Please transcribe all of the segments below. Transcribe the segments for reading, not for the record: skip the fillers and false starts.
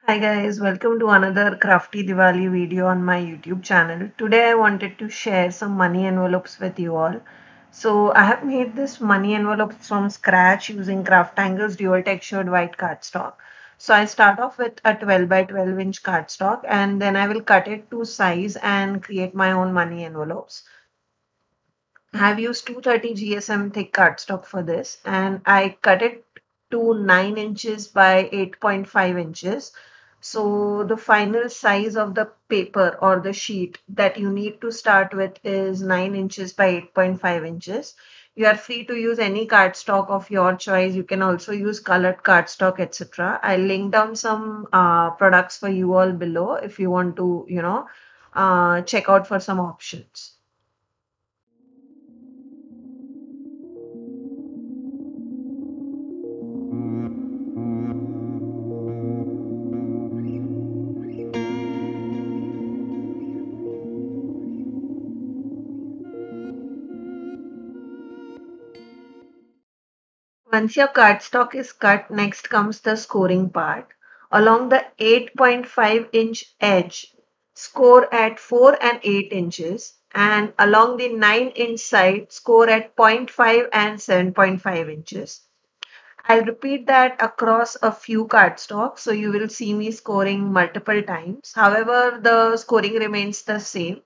Hi guys, welcome to another crafty Diwali video on my YouTube channel. Today I wanted to share some money envelopes with you all. So I have made this money envelope from scratch using Craftangle's dual textured white cardstock. So I start off with a 12 by 12 inch cardstock and then I will cut it to size and create my own money envelopes. I have used 230 GSM thick cardstock for this and I cut it to 9 inches by 8.5 inches. So the final size of the paper or the sheet that you need to start with is 9 inches by 8.5 inches. You are free to use any cardstock of your choice. You can also use colored cardstock, etc. I'll link down some products for you all below if you want to, check out for some options. Once your cardstock is cut, next comes the scoring part. Along the 8.5-inch edge, score at 4 and 8 inches, and along the 9-inch side, score at zero point 0.5 and 7.5 inches. I'll repeat that across a few cardstocks, so you will see me scoring multiple times. However, the scoring remains the same.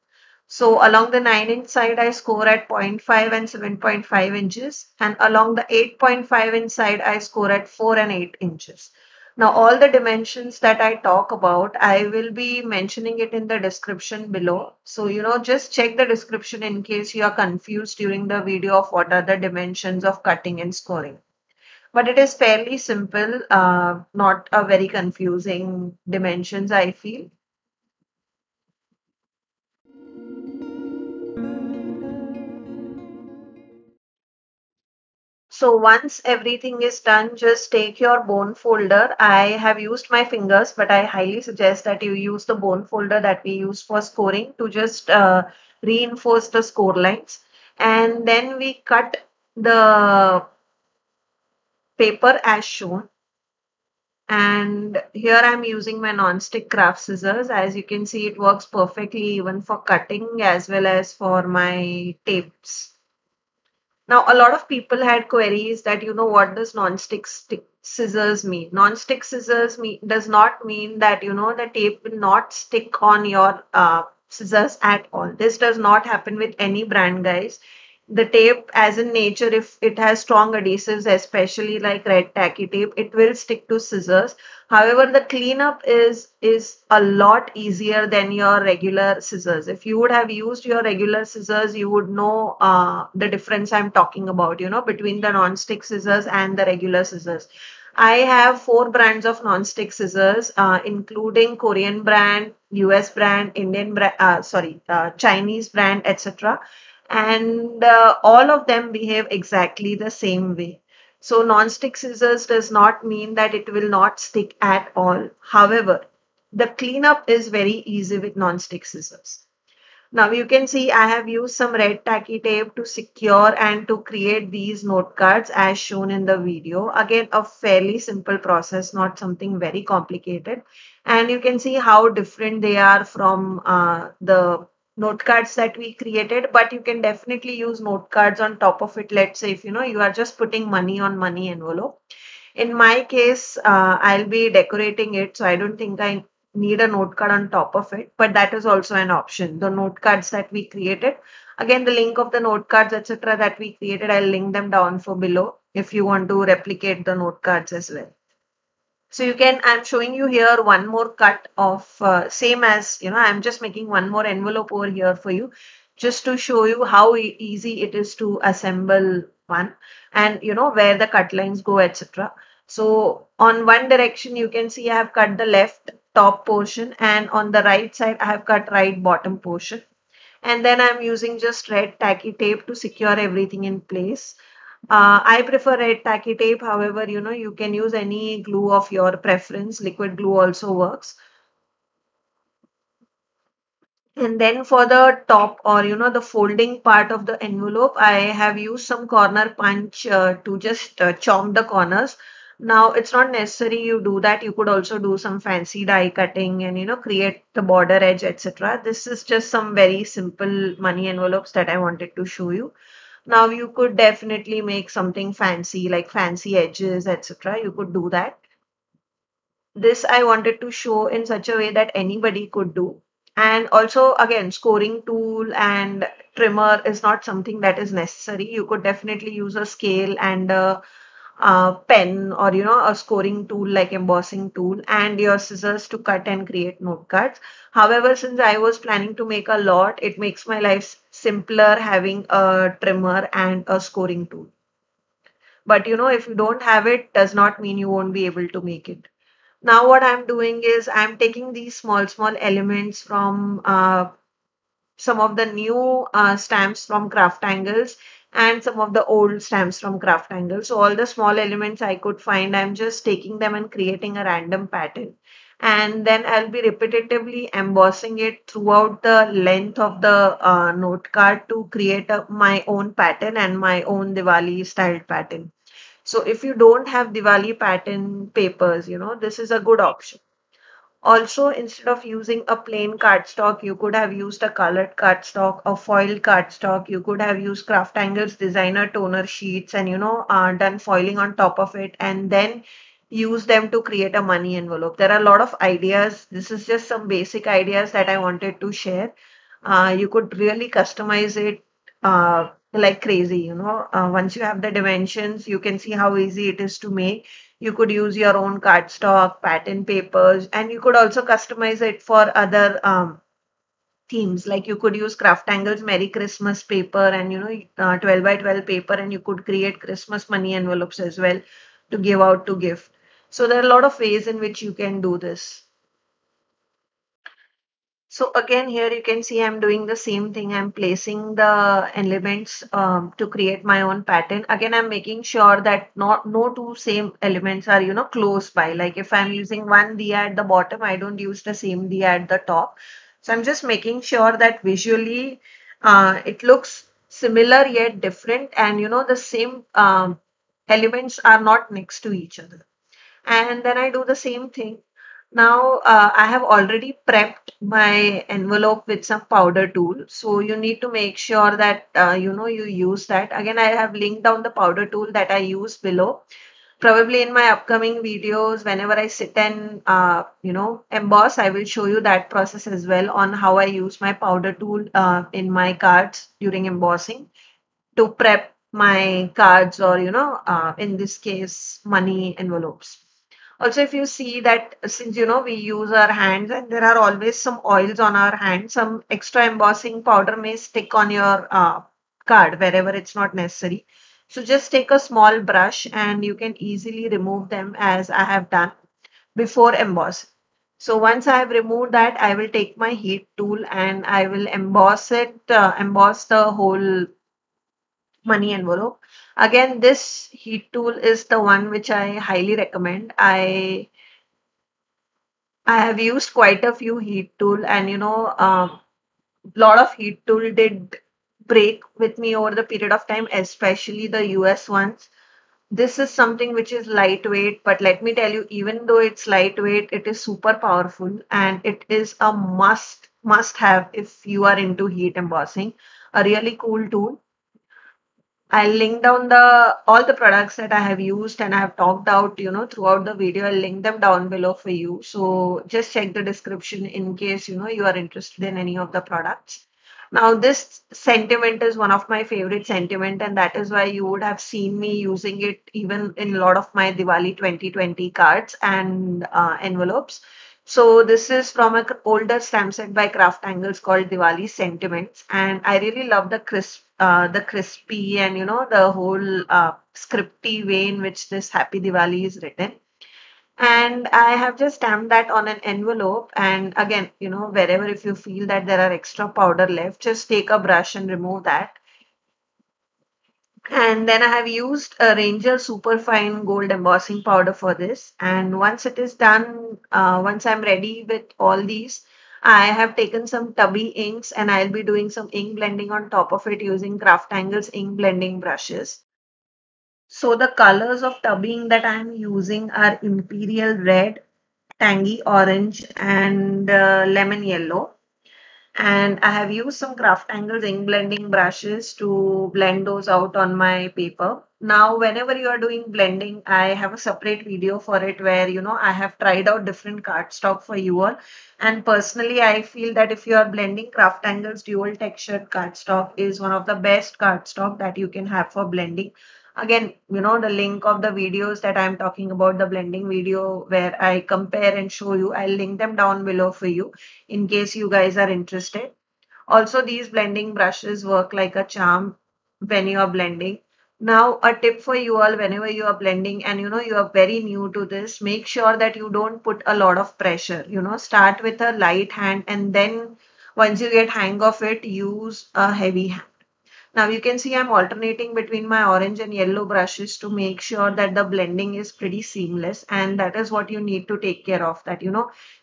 So along the 9-inch side, I score at zero point 0.5 and 7.5 inches. And along the 8.5-inch side, I score at 4 and 8 inches. Now, all the dimensions that I talk about, I will be mentioning it in the description below. So, just check the description in case you are confused during the video of what are the dimensions of cutting and scoring. But it is fairly simple, not a very confusing dimensions, I feel. So once everything is done, just take your bone folder. I have used my fingers, but I highly suggest that you use the bone folder that we use for scoring to just reinforce the score lines. And then we cut the paper as shown. And here I'm using my non-stick craft scissors. As you can see, it works perfectly even for cutting as well as for my tapes. Now, a lot of people had queries that, what does non-stick scissors mean? Non-stick scissors does not mean that, the tape will not stick on your scissors at all. This does not happen with any brand, guys. The tape, as in nature, if it has strong adhesives, especially like red tacky tape, it will stick to scissors. However, the cleanup is a lot easier than your regular scissors. If you would have used your regular scissors, you would know the difference I'm talking about, between the non-stick scissors and the regular scissors. I have four brands of non-stick scissors, including Korean brand, US brand, Chinese brand, etc. And all of them behave exactly the same way. So non-stick scissors does not mean that it will not stick at all. However, the cleanup is very easy with non-stick scissors. Now you can see I have used some red tacky tape to secure and to create these note cards as shown in the video. Again, a fairly simple process, not something very complicated. And you can see how different they are from the note cards that we created, but you can definitely use note cards on top of it. Let's say if you are just putting money on money envelope. In my case, I'll be decorating it, so I don't think I need a note card on top of it, but that is also an option. The note cards that we created, again, the link of the note cards, etc., that we created, I'll link them down for below if you want to replicate the note cards as well. So I'm showing you here one more cut of same as, I'm just making one more envelope over here for you just to show you how easy it is to assemble one and, where the cut lines go, etc. So on one direction, you can see I have cut the left top portion and on the right side, I have cut right bottom portion. And then I'm using just red tacky tape to secure everything in place. I prefer red tacky tape. However, you can use any glue of your preference. Liquid glue also works. And then for the top or, the folding part of the envelope, I have used some corner punch to just chomp the corners. Now, it's not necessary you do that. You could also do some fancy die cutting and, create the border edge, etc. This is just some very simple money envelopes that I wanted to show you. Now, you could definitely make something fancy, like fancy edges, etc. You could do that. This I wanted to show in such a way that anybody could do. And also, again, scoring tool and trimmer is not something that is necessary. You could definitely use a scale and a pen, or a scoring tool like embossing tool, and your scissors to cut and create note cards. However, since I was planning to make a lot, it makes my life simpler having a trimmer and a scoring tool. But if you don't have it, does not mean you won't be able to make it. Now what I'm doing is I'm taking these small elements from some of the new stamps from Craftangles and some of the old stamps from Craftangles. So all the small elements I could find, I'm just taking them and creating a random pattern. And then I'll be repetitively embossing it throughout the length of the note card to create my own pattern and my own Diwali styled pattern. So if you don't have Diwali pattern papers, this is a good option. Also, instead of using a plain cardstock, you could have used a colored cardstock, a foiled cardstock. You could have used Craftangles designer toner sheets and, done foiling on top of it and then use them to create a money envelope. There are a lot of ideas. This is just some basic ideas that I wanted to share. You could really customize it like crazy, Once you have the dimensions, you can see how easy it is to make. You could use your own cardstock, pattern papers, and you could also customize it for other themes. Like you could use Craftangle's Merry Christmas paper and 12 by 12 paper, and you could create Christmas money envelopes as well to give out to gift. So there are a lot of ways in which you can do this. So again, here you can see I'm doing the same thing. I'm placing the elements to create my own pattern. Again, I'm making sure that not no two same elements are, close by. Like if I'm using one diya at the bottom, I don't use the same diya at the top. So I'm just making sure that visually it looks similar yet different, and the same elements are not next to each other. And then I do the same thing. Now I have already prepped my envelope with some powder tool. So you need to make sure that you use that. Again, I have linked down the powder tool that I use below. Probably in my upcoming videos, whenever I sit and emboss, I will show you that process as well on how I use my powder tool in my cards during embossing to prep my cards, or in this case money envelopes. Also, if you see that since we use our hands and there are always some oils on our hands, some extra embossing powder may stick on your card wherever it's not necessary. So just take a small brush and you can easily remove them as I have done before embossing. So once I have removed that, I will take my heat tool and I will emboss the whole money envelope. Again, this heat tool is the one which I highly recommend. I have used quite a few heat tool, and lot of heat tool did break with me over the period of time, especially the US ones. This is something which is lightweight, but let me tell you, even though it's lightweight, it is super powerful and it is a must have if you are into heat embossing. A really cool tool. I'll link down the all the products that I have used and I have talked out, throughout the video. I'll link them down below for you. So just check the description in case, you are interested in any of the products. Now, this sentiment is one of my favorite sentiment, and that is why you would have seen me using it even in a lot of my Diwali 2020 cards and envelopes. So this is from an older stamp set by Craftangles called Diwali Sentiments, and I really love the crispy and the whole scripty way in which this Happy Diwali is written. And I have just stamped that on an envelope. And again, wherever if you feel that there are extra powder left, just take a brush and remove that. And then I have used a Ranger Superfine Gold Embossing Powder for this. And once it is done, once I'm ready with all these, I have taken some tubby inks and I'll be doing some ink blending on top of it using Craftangles ink blending brushes. So the colors of tubbing that I'm using are Imperial Red, Tangy Orange, and Lemon Yellow. And I have used some Craftangles ink blending brushes to blend those out on my paper. Now, whenever you are doing blending, I have a separate video for it where, I have tried out different cardstock for you all. And personally, I feel that if you are blending Craftangles dual textured cardstock is one of the best cardstock that you can have for blending. Again, the link of the videos that I'm talking about, the blending video where I compare and show you, I'll link them down below for you in case you guys are interested. Also, these blending brushes work like a charm when you are blending. Now, a tip for you all whenever you are blending and you are very new to this, make sure that you don't put a lot of pressure. Start with a light hand and then once you get hang of it, use a heavy hand. Now you can see I'm alternating between my orange and yellow brushes to make sure that the blending is pretty seamless, and that is what you need to take care of, that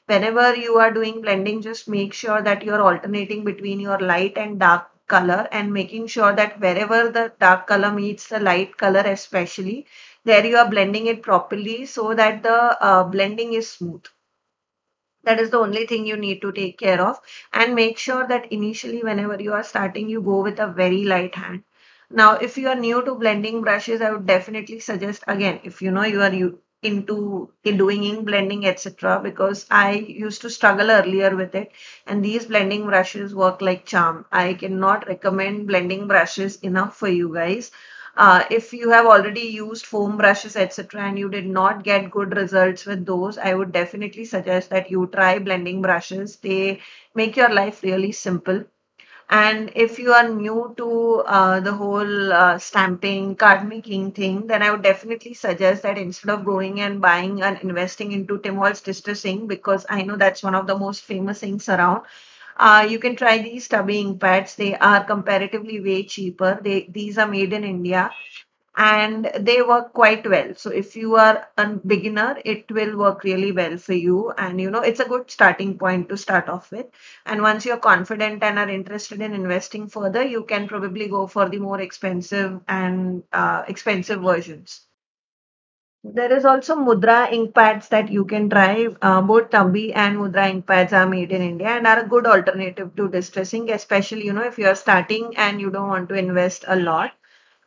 whenever you are doing blending, just make sure that you're alternating between your light and dark color and making sure that wherever the dark color meets the light color especially, there you are blending it properly so that the blending is smooth. That is the only thing you need to take care of, and make sure that initially whenever you are starting, you go with a very light hand. Now, if you are new to blending brushes, I would definitely suggest, again, if you are into doing ink blending, etc., because I used to struggle earlier with it, and these blending brushes work like charm. I cannot recommend blending brushes enough for you guys. If you have already used foam brushes, etc., and you did not get good results with those, I would definitely suggest that you try blending brushes. They make your life really simple. And if you are new to the whole stamping, card making thing, then I would definitely suggest that instead of going and buying and investing into Tim Holtz Distress ink, because I know that's one of the most famous inks around, you can try these stubby ink pads. They are comparatively way cheaper. These are made in India and they work quite well. So if you are a beginner, it will work really well for you. And it's a good starting point to start off with. And once you're confident and are interested in investing further, you can probably go for the more expensive and expensive versions. There is also Mudra ink pads that you can try. Both Tumbi and Mudra ink pads are made in India and are a good alternative to distressing, especially if you are starting and you don't want to invest a lot.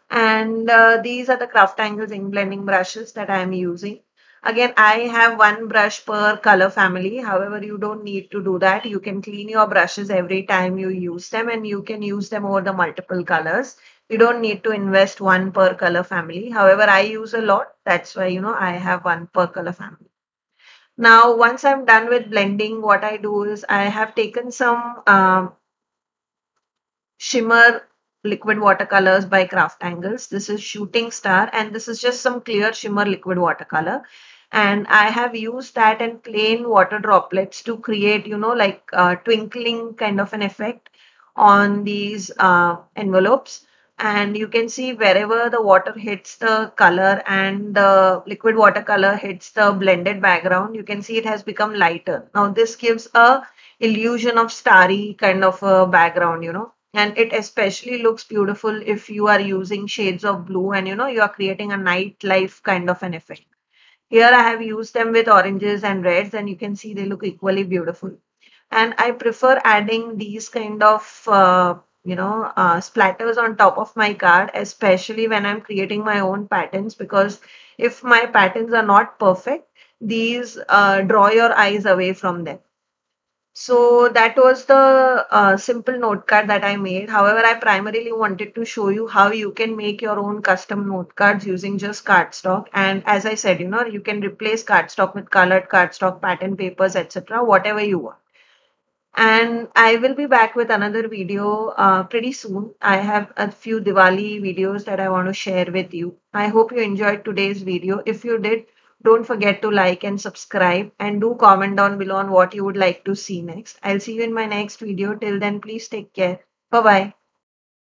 And these are the Craftangles ink blending brushes that I am using. Again, I have one brush per color family. However, you don't need to do that. You can clean your brushes every time you use them and you can use them over the multiple colors. You don't need to invest one per color family. However, I use a lot. That's why, I have one per color family. Now, once I'm done with blending, what I do is I have taken some shimmer liquid watercolors by Craftangles. This is Shooting Star and this is just some clear shimmer liquid watercolor. And I have used that and plain water droplets to create, like twinkling kind of an effect on these envelopes. And you can see wherever the water hits the color and the liquid watercolor hits the blended background, you can see it has become lighter. Now this gives a illusion of starry kind of a background, and it especially looks beautiful if you are using shades of blue and you are creating a nightlife kind of an effect. Here I have used them with oranges and reds and you can see they look equally beautiful. And I prefer adding these kind of splatters on top of my card, especially when I'm creating my own patterns, because if my patterns are not perfect, these draw your eyes away from them. So that was the simple note card that I made. However, I primarily wanted to show you how you can make your own custom note cards using just cardstock. And as I said, you can replace cardstock with colored cardstock, pattern papers, etc., whatever you want. And I will be back with another video pretty soon. I have a few Diwali videos that I want to share with you. I hope you enjoyed today's video. If you did, don't forget to like and subscribe and do comment down below on what you would like to see next. I'll see you in my next video. Till then, please take care. Bye bye.